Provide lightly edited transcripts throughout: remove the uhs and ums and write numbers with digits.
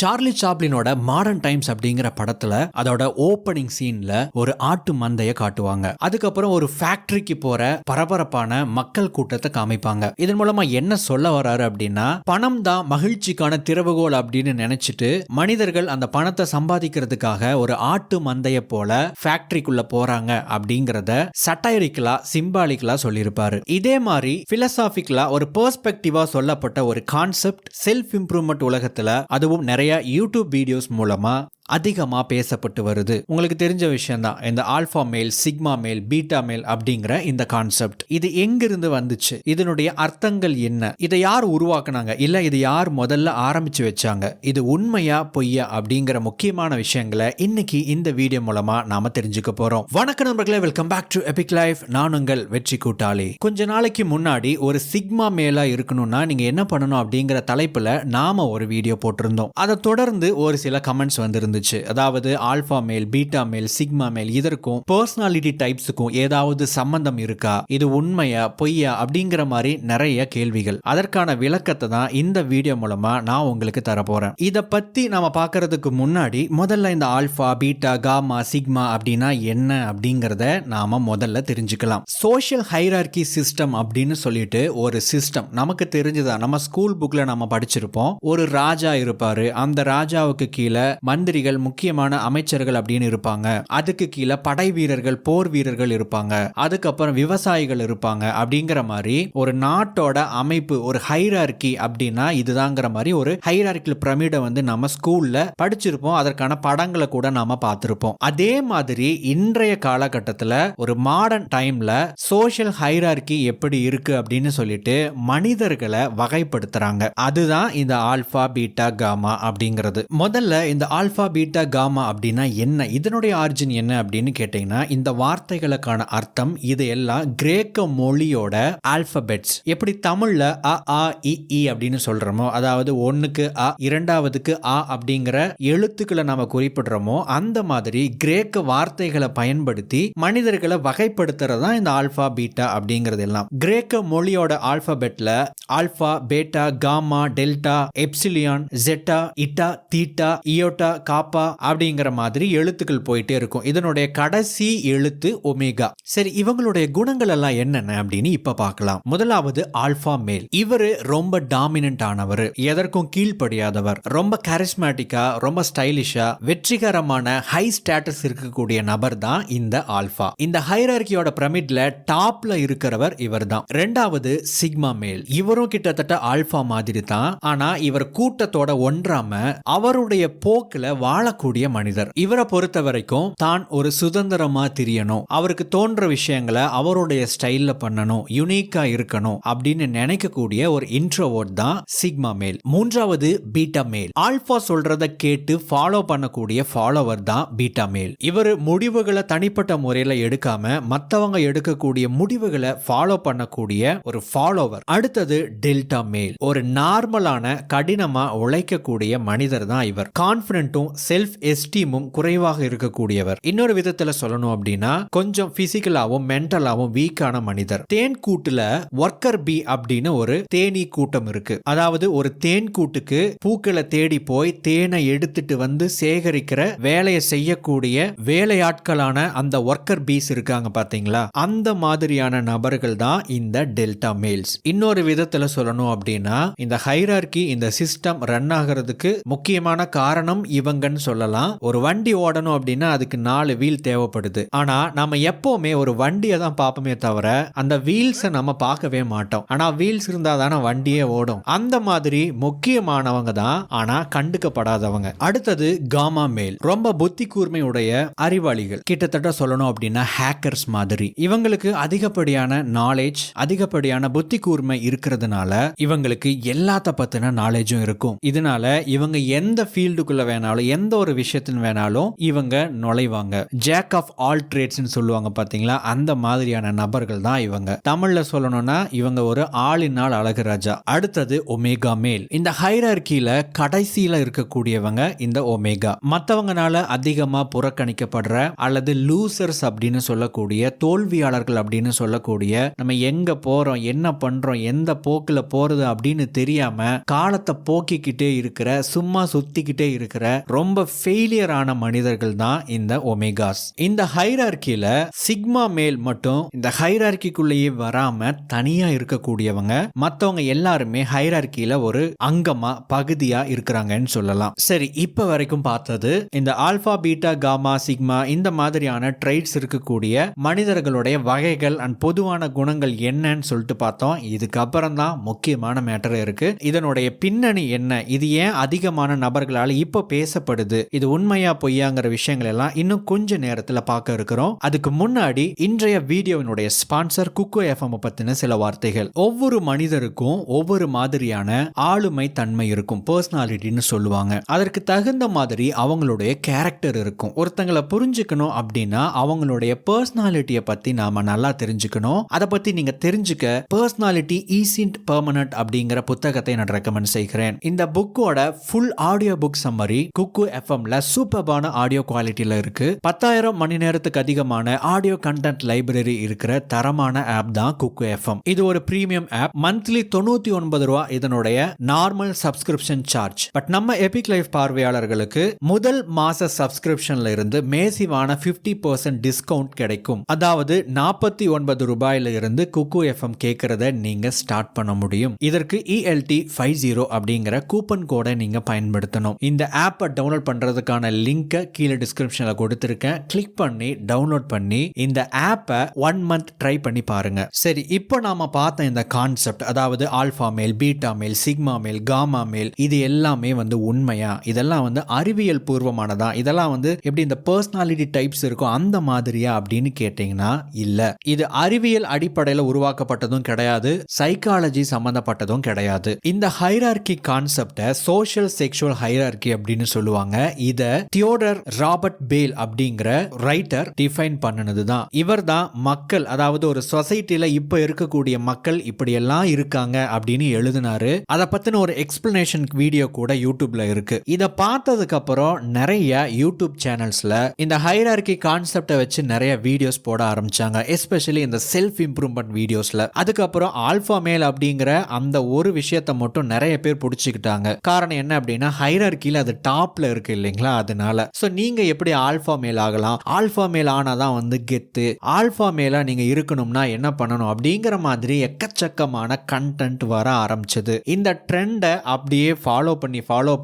Charlie சாப்ளினோட modern times அப்படிங்கிற படத்துல அதோட ஓப்பனிங் சீன்ல ஒரு ஆட்டு மந்தைய காட்டுவாங்க. அதுக்கப்புறம் ஒரு ஃபேக்டரிக்கு போற பரபரப்பான மக்கள் கூட்டத்தை காமிப்பாங்க. இதன் மூலமா என்ன சொல்ல வராரு அப்படின்னா, பணம் தான் மகிழ்ச்சிக்கான திறவுகோல் அப்படின்னு நினைச்சிட்டு மனிதர்கள் அந்த பணத்தை சம்பாதிக்கிறதுக்காக ஒரு ஆட்டு மந்தைய போல ஃபேக்டரிக்குள்ள போறாங்க அப்படிங்கறத சட்டைரிக்கலா சிம்பாலிக்கலா சொல்லியிருப்பாரு. இதே மாதிரி பிலசாபிக்கலா ஒரு பெர்ஸ்பெக்டிவா சொல்லப்பட்ட ஒரு கான்செப்ட் செல்ஃப் இம்ப்ரூவ்மெண்ட் உலகத்துல, அதுவும் நிறைய யூடியூப் வீடியோஸ் மூலமா அதிகமா பேசப்பட்டு வருது. உங்களுக்கு தெரிஞ்ச விஷயம் தான் இந்த ஆல்பா மேல், சிக்மா மேல், பீட்டா மேல் அப்படிங்கிற இந்த கான்செப்ட். இது எங்கிருந்து வந்துச்சு, இதனுடைய அர்த்தங்கள் என்ன, இதை யார் உருவாக்குனாங்க, இல்ல இது யார் முதல்ல ஆரம்பிச்சு வச்சாங்க, இது உண்மையா பொய்யா அப்படிங்கிற முக்கியமான விஷயங்களை இன்னைக்கு இந்த வீடியோ மூலமா நாம தெரிஞ்சுக்க போறோம். வணக்கம் நண்பர்களே, welcome back to epic life. நான் உங்கள் வெற்றி கூட்டாளி. கொஞ்ச நாளைக்கு முன்னாடி ஒரு சிக்மா மேலா இருக்கணும்னா நீங்க என்ன பண்ணணும் அப்படிங்கிற தலைப்புல நாம ஒரு வீடியோ போட்டிருந்தோம். அதை தொடர்ந்து ஒரு சில கமெண்ட்ஸ் வந்திருந்து. அதாவது ஆல்பா மேல், பீட்டா மேல், சிக்மா மேல், இதற்கும் பர்சனாலிட்டி டைப்ஸுக்கும் ஏதாவது சம்பந்தம் இருக்கா, இது உண்மையா பொய்யா அப்படிங்கிற மாதிரி நிறைய கேள்விகள். அதற்கான விளக்கத்தை தான் இந்த வீடியோ மூலமா நான் உங்களுக்கு தர போறேன். இத பத்தி நாம பார்க்கிறதுக்கு முன்னாடி முதல்ல இந்த ஆல்பா, பீட்டா, காமா, சிக்மா அப்படின்னா என்ன அப்படிங்கறத நாம முதல்ல தெரிஞ்சுக்கலாம். சோஷியல் ஹைரார்கி சிஸ்டம் அப்படின்னு சொல்லிட்டு ஒரு சிஸ்டம் நமக்கு தெரிஞ்சுதான். நம்ம ஸ்கூல் புக்ல நம்ம படிச்சிருப்போம். ஒரு ராஜா இருப்பாரு, அந்த ராஜாவுக்கு கீழே மந்திரிகள், முக்கியமான அமைச்சர்கள் அப்படின்னு இருப்பாங்க. அதுக்கு கீழே படை வீரர்கள், போர் வீரர்கள் இருப்பாங்க. அதுக்கப்புறம் விவசாயிகள் இருப்பாங்க. அப்படிங்கிற மாதிரி ஒரு நாட்டோட அமைப்பு, ஒரு ஹைரார்கி அப்படின்னா இதுதாங்கிற மாதிரி ஒரு ஹைரார்கிக்கல் பிரமிடை வந்து நம்ம ஸ்கூல்ல படிச்சிருப்போம். அதற்கான படங்களை கூட நாம பார்த்திருப்போம். அதே மாதிரி இன்றைய காலகட்டத்தில் ஒரு மாடர்ன் டைம்ல சோஷியல் ஹைரார்கி எப்படி இருக்கு அப்படின்னு சொல்லிட்டு மனிதர்களை வகைப்படுத்துறாங்க. அதுதான் இந்த ஆல்பா, பீட்டா, காமா அப்படிங்கிறது. முதல்ல இந்த ஆல்பா, பீட்டா, காமா அப்படின்னா என்ன, இதனுடைய ஆரிஜின் என்ன அப்படின்னு கேட்டீங்கன்னா, இந்த வார்த்தைகளுக்கான அர்த்தம் இது எல்லாம் கிரேக்க மொழியோட ஆல்பபெட்ஸ். எப்படி தமிழ்ல அ ஆ இ ஈ அப்படின்னு சொல்றோமோ, அதாவது ஒன்னுக்கு அ, இரண்டாவதுக்கு ஆ அப்படிங்கிற எழுத்துக்களை நாம குறிப்பிடுறோமோ, அந்த மாதிரி கிரேக்க வார்த்தைகளை பயன்படுத்தி மனிதர்களை வகைப்படுத்துறதா இந்த ஆல்பா, பீட்டா அப்படிங்கிறது எல்லாம். கிரேக்க மொழியோட ஆல்பபெட்ல alpha, beta, gamma, delta, epsilon, zeta, eta, theta, iota, kappa அப்படிங்கிற மாதிரி எழுத்துக்கள் போயிட்டே இருக்கும். இதனுடைய கடைசி எழுத்து ஒமேகா. சரி, இவங்களுடைய குணங்கள் எல்லாம் என்னென்ன அப்படின்னு இப்ப பார்க்கலாம். முதலாவது ஆல்பா மேல். இவரு ரொம்ப டாமினன்ட் ஆனவர், எதற்கும் கீழ்ப்படியாதவர், ரொம்ப கரிஸ்மேட்டிக்கா, ரொம்ப ஸ்டைலிஷா, வெற்றிகரமான ஹை ஸ்டேட்டஸ் இருக்கக்கூடிய நபர் தான் இந்த ஆல்பா. இந்த ஹைரார்கியோட பிரமிட்ல டாப்ல இருக்கிறவர் இவர் தான். இரண்டாவது சிக்மா மேல். இவரும் கிட்டத்தட்ட ஆல்பா மாதிரி தான். ஆனா இவர் கூட்டத்தோட ஒன்றாம அவருடைய போக்குல வாழக்கூடிய மனிதர். இவரை பொறுத்த வரைக்கும் தான் ஒரு சுதந்திரமா தெரியணும், அவருக்கு தோன்ற விஷயங்களை அவருடைய ஸ்டைல்ல பண்ணணும், யூனிக்கா இருக்கணும் அப்படின்னு நினைக்கக்கூடிய ஒரு இன்ட்ரோவர்ட் தான் சிக்மா மேல். மூன்றாவது பீட்டா மேல். ஆல்பா சொல்றத கேட்டு ஃபாலோ பண்ணக்கூடிய ஃபாலோவர் தான் பீட்டா மேல். இவர் முடிவுகளை தனிப்பட்ட முறையில எடுக்காம மத்தவங்க எடுக்கக்கூடிய முடிவுகளை ஃபாலோ பண்ணக்கூடிய ஒரு ஃபாலோவர். அடுத்தது டெல்டா மேல். ஒரு நார்மலான கடினமா உழைக்கக்கூடிய மனிதர் தான் இவர். கான்பிடென்ட்டும் செல்ஃப் எஸ்டீமும் குறைவாக இருக்கக்கூடியவர். இன்னொரு விதத்துல சொல்லணும் அப்படின்னா கொஞ்சம் பிசிக்கலாவும் மென்டலாவும் வீக்கான மனிதர். தேன் கூட்டுல ஒர்க்கர் பி அப்படின்னு ஒரு தேனீ கூட்டம் இருக்கு. அதாவது ஒரு தேன் கூட்டுக்கு பூக்களை தேடி போய் தேனை எடுத்துட்டு வந்து சேகரிக்கிற வேலையை செய்யக்கூடிய வேலையாட்களான அந்த ஒர்க்கர் பீஸ் இருக்காங்க பாத்தீங்களா, அந்த மாதிரியான நபர்கள் தான் இந்த டெல்டா மேல்ஸ். இன்னொரு விதத்துல சொல்லணும் அப்படின்னா இந்த ஹைரார்கி, இந்த சிஸ்டம் ரன் ஆகிறதுக்கு முக்கியமான காரணம் இவங்கன்னு சொல்லலாம். ஒரு வண்டி ஓடணும் அப்படின்னா அதுக்கு 4 வீல் தேவைப்படுது. ஆனா நம்ம எப்பவுமே ஒரு வண்டியை தான் பார்ப்போமே தவிர அந்த வீல்ஸை நம்ம பார்க்கவே மாட்டோம். ஆனா வீல்ஸ் இருந்தா தானே வண்டியே ஓடும். அந்த மாதிரி முக்கியமானவங்க தான், ஆனா கண்டுக்கப்படாதவங்க. அடுத்தது காமா மேல். ரொம்ப புத்தி கூர்மையுடைய அறிவாளிகள், கிட்டத்தட்ட சொல்லணும் அப்படின்னா ஹேக்கர்ஸ் மாதிரி. இவங்களுக்கு அதிகப்படியான நாலேஜ், அதிகப்படியான புத்தி கூர்மை இருக்கிறதுனால இவங்களுக்கு எல்லாத்த பத்தின நாலேஜும் இருக்கும். இதனால இவங்க எந்த ஃபீல்டுக்குள்ள வேணாலும், எந்த ஒரு விஷயத்தின் வேணாலும் இவங்க நுழைவாங்க. ஜேக் ஆஃப் ஆல் ட்ரேட்ஸ்னு சொல்லுவாங்க பாத்தீங்களா, அந்த மாதிரியான நபர்கள் தான் இவங்க. தமிழ்ல சொல்லணும்னா இவங்க ஒரு ஆளினால் அழகு ராஜா. அடுத்தது ஒமேகா மேல். இந்த ஹைரார்கியில கடைசியில இருக்கக்கூடியவங்க இந்த ஒமேகா. மற்றவங்கனால அதிகமா புறக்கணிக்கப்படுற அல்லது லூசர்ஸ் அப்படின்னு சொல்லக்கூடிய, தோல்வியாளர்கள் அப்படின்னு சொல்லக்கூடிய, நம்ம எங்க போறோம், என்ன பண்றோம், எந்த போக்குல போறது அப்படின்னு தெரியாம காலத்தை போக்கிக்கிட்டே இருக்கிற, சும்மா சுத்திக்கிட்டே இருக்கிற ரொம்ப ஃபெயிலியர் ஆன மனிதர்கள் தான் இந்த ஒமேகாஸ். இந்த ஹைரார்கியில சிக்மா மேல் மட்டும் இந்த ஹைரார்கிக்குள்ளேயே வராம தனியா இருக்கக்கூடியவங்க. மத்தவங்க எல்லாருமே ஹைரார்கியில ஒரு அங்கமா பகுதியா இருக்கிறாங்கன்னு சொல்லலாம். சரி, இப்ப வரைக்கும் பார்த்தது இந்த ஆல்பா, பீட்டா, காமா, சிக்மா இந்த மாதிரியான ட்ரைட்ஸ் இருக்கக்கூடிய மனிதர்களுடைய வகைகள் அண்ட் பொதுவான குணங்கள் என்னன்னு சொல்லிட்டு பார்த்தோம். இதுக்கப்புறம் தான் முக்கியமான மேட்டர் இருக்கு. இதனுடைய பின்னணி என்ன, இது ஏன் அதிகமான நபர்களால் இப்போ பேசப்படுது, இது உண்மையா பொய்யாங்கிற விஷயங்கள் எல்லாம் இன்னும் கொஞ்ச நேரத்தில் பார்க்க இருக்கிறோம். அதுக்கு முன்னாடி இன்றைய வீடியோவினுடைய ஸ்பான்சர் குக்கு எஃப்எம் பத்தின சில வார்த்தைகள். ஒவ்வொரு மனிதருக்கும் ஒவ்வொரு மாதிரியான ஆளுமை தன்மை இருக்கும், பர்சனாலிட்டின்னு சொல்லுவாங்க. அதற்கு தகுந்த மாதிரி அவங்களுடைய கேரக்டர் இருக்கும். ஒருத்தங்களை புரிஞ்சுக்கணும் அப்படின்னா அவங்களுடைய பர்சனாலிட்டியை பத்தி நாம நல்லா தெரிஞ்சுக்கணும். அதை பத்தி நீங்க தெரிஞ்சுக்க பர்சனாலிட்டி ஈஸின்ட் பெர்மனன்ட் அப்படிங்கிற புத்தகத்தை நான் ரெக்கமெண்ட் செய்கிறேன். இந்த புக்கோட ஃபுல் ஆடியோ புக் சம்மரி குக்கு எஃப்எம்ல சூப்பர்பான ஆடியோ குவாலிட்டியில இருக்கு. 10,000 மணி நேரத்துக்கு அதிகமான ஆடியோ கண்டென்ட் லைப்ரரி இருக்கிற தரமான ஆப் தான் குக்கு எஃப்எம். இது ஒரு பிரீமியம் ஆப். மந்த்லி 99 ரூபா இதனுடைய நார்மல் சப்ஸ்கிரிப்ஷன் சார்ஜ். பட் நம்ம எபிக் லைஃப் பார்வையாளர்களுக்கு முதல் மாச சப்ஸ்கிரிப்ஷன்ல இருந்து மேசிவான 50% டிஸ்கவுண்ட் கிடைக்கும். அதாவது 49 ரூபாயில இருந்து குக்கு எஃப்எம் கேட்கறத நீங்க ஸ்டார்ட் பண்ண முடியும். இதற்கு ELT50 அப்படிங்கிற கூப்பன் கோடை நீங்க பயன்படுத்தணும். இந்த ஆப்பை டவுன்லோட் பண்றதுக்கான லிங்கை கீழே டிஸ்கிரிப்ஷன்ல கொடுத்திருக்கேன். கிளிக் பண்ணி டவுன்லோட் பண்ணி இந்த ஆப்பை 1 மந்த் ட்ரை பண்ணி பாருங்க. சரி, இப்போ நாம பார்த்த இந்த கான்செப்ட், அதாவது ஆல்பா மேல், பீட்டா மேல், சிக்மா மேல், காமா மேல், இது எல்லாமே உண்மையா, இதெல்லாம் அறிவியல் பூர்வமானதா, இதெல்லாம் எப்படி இந்த பர்சனாலிட்டி டைப்ஸ் இருக்கும் அந்த மாதிரியா அப்படின்னு கேட்டீங்கன்னா இல்ல. இது அறிவியல் அடிப்படையில் உருவாக்கப்பட்டதும் கிடையாது, சைக்காலஜி சம்பந்தப்பட்டதும் கிடையாது. இந்த ஹைரார்கி கான்செப்டை சோஷியல் செக்ஷுவல் ஹைரார்கி அப்படின்னு சொல்லுவாங்க. இத தியோடர் ராபர்ட் பேல் அப்படிங்கிற ரைட்டர் டிஃபைன் பண்ணனதுதான். இவர் தான் மக்கள், அதாவது ஒரு சொசைட்டில இப்ப இருக்கக்கூடிய மக்கள் இப்படி எல்லாம் இருக்காங்க அப்படின்னு எழுதினாரு. அதை பத்தின ஒரு எக்ஸ்பிளனேஷன் வீடியோ கூட யூடியூப்ல இருக்கு. இத பார்த்ததுக்கு அப்புறம் நிறைய யூடியூப் சேனல்ஸ்ல இந்த ஹைரார்கி கான்செப்டை வச்சு நிறைய வீடியோஸ் போட ஆரம்பிச்சாங்க, எஸ்பெஷலி இந்த செல்ஃப் இம்ப்ரூவ்மெண்ட் வீடியோஸ்ல. அதுக்கப்புறம் ஆல்பா மேல் அப்படிங்கிற அந்த ஒரு விஷயத்தை மட்டும் நிறைய பேர் பிடிச்சிக்கிட்டாங்க. காரணம் என்ன அப்படின்னா ஹைரார்கில அது டாப்ல இருக்கு இல்லைங்களா, அதனால. சோ நீங்க எப்படி ஆல்பா மேல் ஆகலாம், ஆல்பா மேல் ஆனாதான் கெத்து, ஆல்பா மேலா நீங்க இருக்கணும்னா என்ன பண்ணணும் அப்படிங்கிற மாதிரி எக்கச்சக்கமான கண்டென்ட் வர ஆரம்பிச்சது. இந்த ட்ரெண்டை அப்படியே ஃபாலோ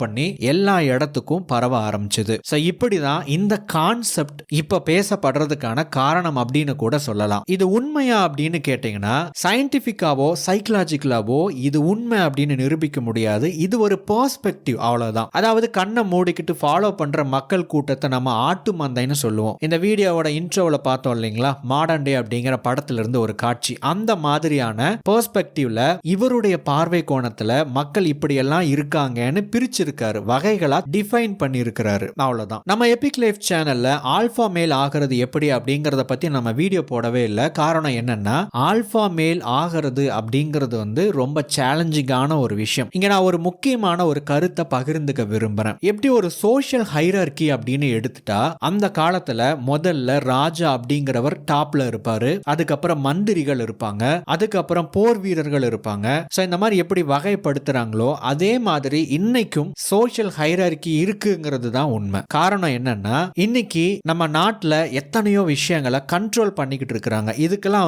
பண்ணி எல்லா இடத்துக்கும் பரவ ஆரம்பிச்சது. சோ இப்படிதான் இந்த கான்செப்ட் இப்ப பேசப்படுறதுக்கான காரணம் அப்படின்னு கூட சொல்லலாம். இது உண்மையா அப்படின்னு கேட்டீங்கன்னா சயின்டிபிக்காவோ சைக்கலாஜிக்கலாவோ இது உண்மை அப்படின்னு நிரூபிக்க முடியாது. இது ஒரு பெர்ஸ்பெக்டிவ், அவ்வளவுதான். அதாவது கண்ணை மூடிக்கிட்டு ஃபாலோ பண்ற மக்கள் கூட்டத்தை நம்ம ஆட்டு மந்தைன்னு சொல்லுவோம். இந்த வீடியோவோட இன்ட்ரோல பார்த்தோம் இல்லைங்களா, மாடர்ன் டே அப்படிங்கிற படத்துல இருந்து ஒரு காட்சி. அந்த மாதிரியான பெர்ஸ்பெக்டிவ்ல இவருடைய பார்வை கோணத்துல மக்கள் இப்படி எல்லாம் இருக்காங்கன்னு பிரிச்சிருக்காரு, வகைகளா டிஃபைன் பண்ணி இருக்கிறாரு, அவ்வளவுதான். நம்ம எபிக் லைஃப் சேனல்ல ஆல்பா மேல் ஆகிறது எப்படி அப்படிங்கறத பத்தி நம்ம வீடியோ போடவே இல்லை. காரணம் என்னன்னா ஆல்பா மேல் ஆகிறது அப்படிங்கிறது ரொம்ப சேலஞ்சிங்கான ஒரு விஷயம். இங்க நான் ஒரு முக்கியமான ஒரு கருத்தை பகிர்ந்துக்க விரும்புறேன். எப்படி ஒரு சோஷியல் ஹைரார்கி அப்படின்னு எடுத்துட்டா அந்த காலத்துல முதல்ல ராஜா அப்படிங்கிறவர் டாப்ல இருப்பாரு, அதுக்கப்புறம் மந்திரிகள் இருப்பாங்க, அதுக்கப்புறம் போர் வீரர்கள் இருப்பாங்க. சோ இந்த மாதிரி எப்படி வகைப்படுத்துறாங்களோ அதே மாதிரி இன்னைக்கும் சோஷியல் ஹைரார்கி இருக்குங்கிறது தான் உண்மை. காரணம் என்னன்னா இன்னைக்கு நம்ம நாட்டுல எத்தனையோ விஷயங்களை கண்ட்ரோல் பண்ணிக்கிட்டு இருக்கிறாங்க. இதுக்கெல்லாம்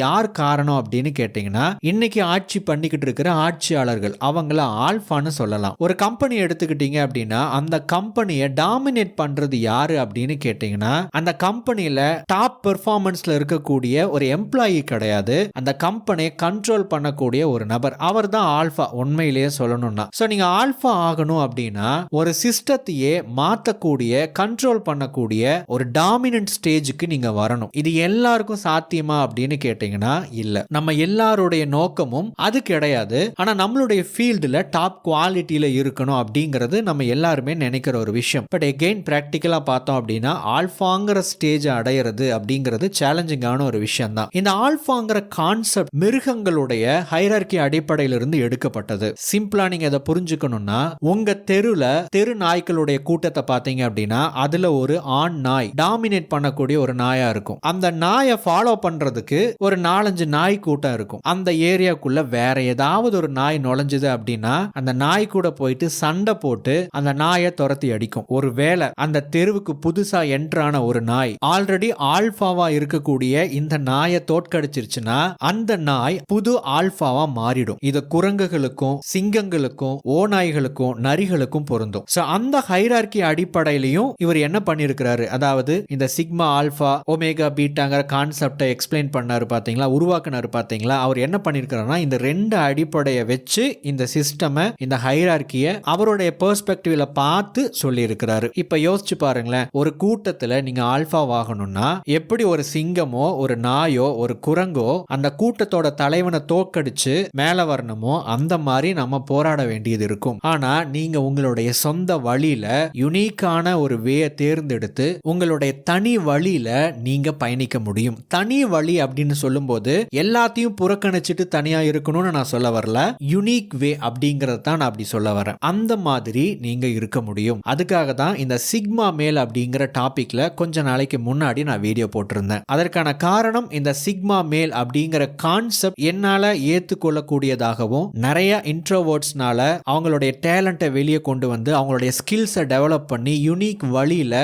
யார் காரணம் அப்படின்னு கேட்டீங்கன்னா இன்னைக்கு ஆட்சி பண்ணிக்கிட்டு இருக்கிற ஆட்சியாளர்கள், அவங்கள ஆல்பான்னு சொல்லலாம். ஒரு கம்பெனி எடுத்துக்கிட்டீங்க அப்படின்னா அந்த கம்பெனியை டாமினேட் பண்றது யாரு அப்படின்னு கேட்டீங்கன்னா அந்த கம்பெனியில டாப் பெர்ஃபார்மன்ஸ்ல இருக்கக்கூடிய ஒரு எம்ப்ளாயி கிடையாது, அந்த கம்பெனியை கண்ட்ரோல் பண்ணக்கூடிய ஒரு நபர், அவர் தான் ஆல்பா. உண்மையிலேயே சொல்லணும்னா சோ நீங்க ஆல்பா ஆகணும் அப்படின்னா ஒரு சிஸ்டத்தையே மாத்தக்கூடிய, கண்ட்ரோல் பண்ணக்கூடிய ஒரு டாமினன்ட் ஸ்டேஜுக்கு நீங்க வரணும். இது எல்லாருக்கும் சாத்தியமா அப்படின்னு கேட்டீங்கன்னா இல்ல. நம்ம எல்லாருடைய நோக்கமும் அது கிடையாது. ஆனா நம்மளுடைய ஃபீல்டுல டாப் குவாலிட்டியில இருக்கணும் அப்படிங்கிறது நம்ம எல்லாருமே நினைக்கிற ஒரு விஷயம். பட் எகெயின் பிராக்டிக்கலா பார்த்தோம் அப்படின்னா ஆல்பாங்கிற ஸ்டேஜ் அடையிறது அப்படிங்கிறது சேலஞ்சிங்கான ஒரு விஷயம் தான். இந்த ஆல்பாங்கிற கான்செப்ட் மிருகங்களுடைய ஹைரார்கி அடிப்படையிலிருந்து எடுக்கப்பட்டது. சிம்பிளா நீங்க இதை புரிஞ்சுக்கணும்னா, உங்க தெரு நாய்களுடைய கூட்டத்தை பார்த்தீங்க அப்படின்னா அதுல ஒரு ஆண் நாய் டாமினேட் பண்ணக்கூடிய ஒரு நாயா இருக்கும். அந்த நாயை ஃபாலோ பண்றதுக்கு ஒரு 4-5 நாய் கூட்டம் இருக்கும். அந்த ஏரியாக்குள்ள வேற ஏதாவது ஒரு நாய் நுழைஞ்சது அப்படின்னா அந்த நாய் கூட போயிட்டு சண்டை போட்டு அந்த நாயை துரத்தி அடிக்கும். ஒருவேளை அந்த தெருவுக்கு புதுசா என்ட்ரான ஒரு நாய் ஆல்ரெடி ஆல்பாவா இருக்கக்கூடிய இந்த நாயை தோற்கடிச்சிருச்சுன்னா அந்த நாய் புது ஆல்பாவா மாறிடும். இது குரங்குகளுக்கும் சிங்கங்களுக்கும் ஓநாய்களுக்கும் நரிகளுக்கும் பொருந்தும். அந்த ஹைரார்கி அடிப்படையிலையும் இவர் என்ன பண்ணிருக்கிறாரு, அதாவது இந்த சிக்மா ஆல்பா ஒமேகா பீட்டாங்கிற கான்செப்டை எக்ஸ்பிளைன் பண்ணாரு பாத்தீங்களா, உருவாக்குனாரு பாத்தீங்களா. அவர் என்ன பண்ணிருக்கிறாருன்னா இந்த 2 அடிப்படையை வச்சு இந்த சிஸ்டமை, இந்த ஹைரார்கிய அவருடைய பெர்ஸ்பெக்டிவ்ல பார்த்து சொல்லி இருக்கிறாரு. இப்ப யோசிச்சு பாருங்களேன், ஒரு கூட்டத்துல நீங்க ஆல்பா ஆகணும்னா எப்படி ஒரு சிங்கமோ ஒரு நாயோ ஒரு குரங்கோ அந்த கூட்டத்தோட தலைவனை தோக்கடிச்சு மேல வரணுமோ அந்த மாதிரி நம்ம போராட வேண்டியது இருக்கும். ஆனா நீங்க உங்களுடைய சொந்த வழியில யுனிக்கான ஒரு வேயை தேர்ந்தெடுத்து உங்களுடைய தனி வழியில நீங்க பயணிக்க முடியும். தனி வழி அப்படின்னு சொல்லும் போது எல்லாத்தையும் புறக்கணிச்சிட்டு தனியா இருக்கணும்னு நான் சொல்ல வரல. யுனிக் வே அப்படிங்கறது தான் நான் அப்படி சொல்ல வரேன். அந்த மாதிரி நீங்க இருக்க முடியும். அதுக்காக தான் இந்த சிக்மா மேல் அப்படிங்கிற டாபிக்ல கொஞ்ச நாளைக்கு முன்னாடி நான் வீடியோ போட்டிருந்தேன். அதற்கான காரணம் இந்த சிக்மா மேல் அப்படிங்கிற கான்செப்ட் என்னால ஏத்துக்கொள்ளக்கூடியதாகவும் நிறைய இன்ட்ரோவர்ட்ஸ்னால அவங்களுடைய டேலண்ட்டை வெளியே கொண்டு வந்து அவங்களுடைய ஸ்கில்ஸை டெவலப் பண்ணி யூனிக் வழியில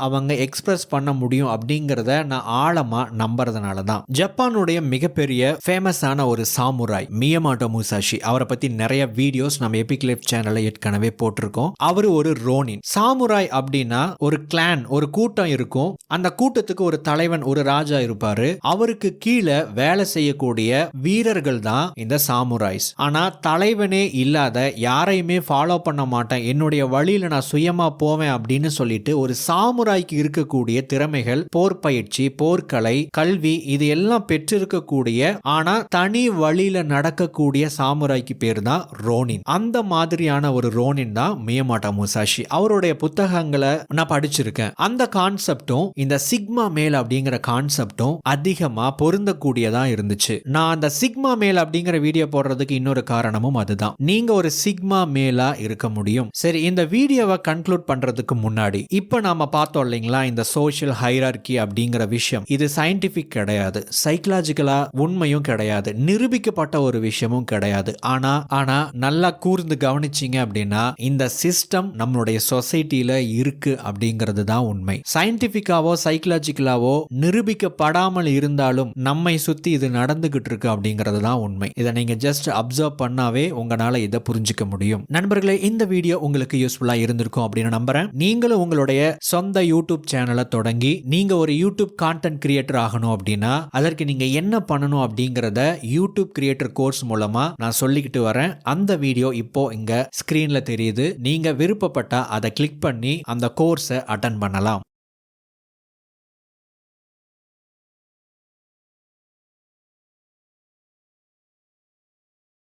அவங்க எக்ஸ்பிரஸ் பண்ண முடியும் அப்படிங்கறத நான் ஆழமா நம்புறதுனால தான். ஜப்பானுடைய மிகப்பெரிய ஃபேமஸான ஒரு சாமுராய் மியமோட்டோ முசாஷி, அவரை பத்தி நிறைய வீடியோஸ் நம்ம எபிக் லைஃப் சேனல்ல ஏற்கனவே போட்டிருக்கோம். அவரு ஒரு ரோனின். சாமுராய் அப்படின்னா ஒரு கிளான், ஒரு கூட்டம் இருக்கும். அந்த கூட்டத்துக்கு ஒரு தலைவன், ஒரு ராஜா இருப்பாரு. அவருக்கு கீழே வேலை செய்யக்கூடிய வீரர்கள் தான் இந்த சாமுராய்ஸ். ஆனா தலைவனே இல்லாத, யாரையுமே ஃபாலோ பண்ண மாட்டேன், என்னுடைய வழியில நான் சுயமா போவேன் அப்படின்னு சொல்லிட்டு ஒரு சாமுராய்க்கு இருக்கக்கூடிய திறமைகள், போர் பயிற்சி, போர்க்கலை, கல்வி, இது எல்லாம் பெற்றிருக்கக்கூடிய ஆனா தனி வழியில நடக்கக்கூடிய சாமுராய்க்கு பேர் தான் ரோனின். அந்த மாதிரியான ஒரு ரோனின் தான் மியமோட்டோ முசாஷி. அவருடைய புத்தகங்களை நான் படிச்சிருக்கேன். அந்த கான்செப்டும் இந்த சிக்மா மேல் அப்படிங்கிற கான்செப்டும் அதிகமா பொருந்தக்கூடியதா இருந்துச்சு. நான் அந்த சிக்மா மேல் அப்படிங்கிற வீடியோ போடுறதுக்கு இன்னொரு காரணமும் அதுதான். நீங்க ஒரு சிக்மா மேலா இருக்க முடியும். சரி, இந்த வீடியோவை கன்க்ளூட் பண்றதுக்கு முன்னாடி இப்ப நாம பார்த்தோம் இல்லைங்களா, இந்த சோஷியல் ஹைரார்கி அப்படிங்கிற விஷயம், இது சயின்டிபிக் கிடையாது, சைக்கலாஜிக்கலா உண்மையும் கிடையாது, நிரூபிக்கப்பட்ட ஒரு விஷயமும் கிடையாது. ஆனா நல்லா கூர்ந்து கவனிச்சீங்க அப்படின்னா இந்த சிஸ்டம் நம்மளுடைய சொசைட்டில இருக்கு அப்படிங்கிறது தான் உண்மை. சயின்டிபிக்காவோ சைக்கலாஜிக்கலாவோ நிரூபிக்கப்படாமல் இருந்தாலும் நம்மை சுத்தி இது நடந்துகிட்டு இருக்கு அப்படிங்கிறது தான் உண்மை. இதை நீங்க ஜஸ்ட் அப்சர்வ் பண்ணாவே உங்களால இதை புரிஞ்சுக்க முடியும். நண்பர்களே, இந்த வீடியோ உங்களுக்கு யூஸ்ஃபுல்லா இருந்திருக்கும் அப்படின்னு நம்புறேன். நீங்களும் உங்களுடைய சொந்த யூடியூப் சேனலை தொடங்கி நீங்க ஒரு யூடியூப் கான்டென்ட் கிரியேட்டர் ஆகணும் அப்படின்னா அதற்கு நீங்க என்ன பண்ணணும் அப்படிங்கறத யூடியூப் கிரியேட்டர் கோர்ஸ் மூலமா நான் சொல்லிக்கிட்டு வரேன். அந்த வீடியோ இப்போ இங்க ஸ்கிரீன்ல தெரியுது. நீங்க விருப்பப்பட்டா அதை கிளிக் பண்ணி அந்த கோர்ஸை அட்டெண்ட் பண்ணலாம்.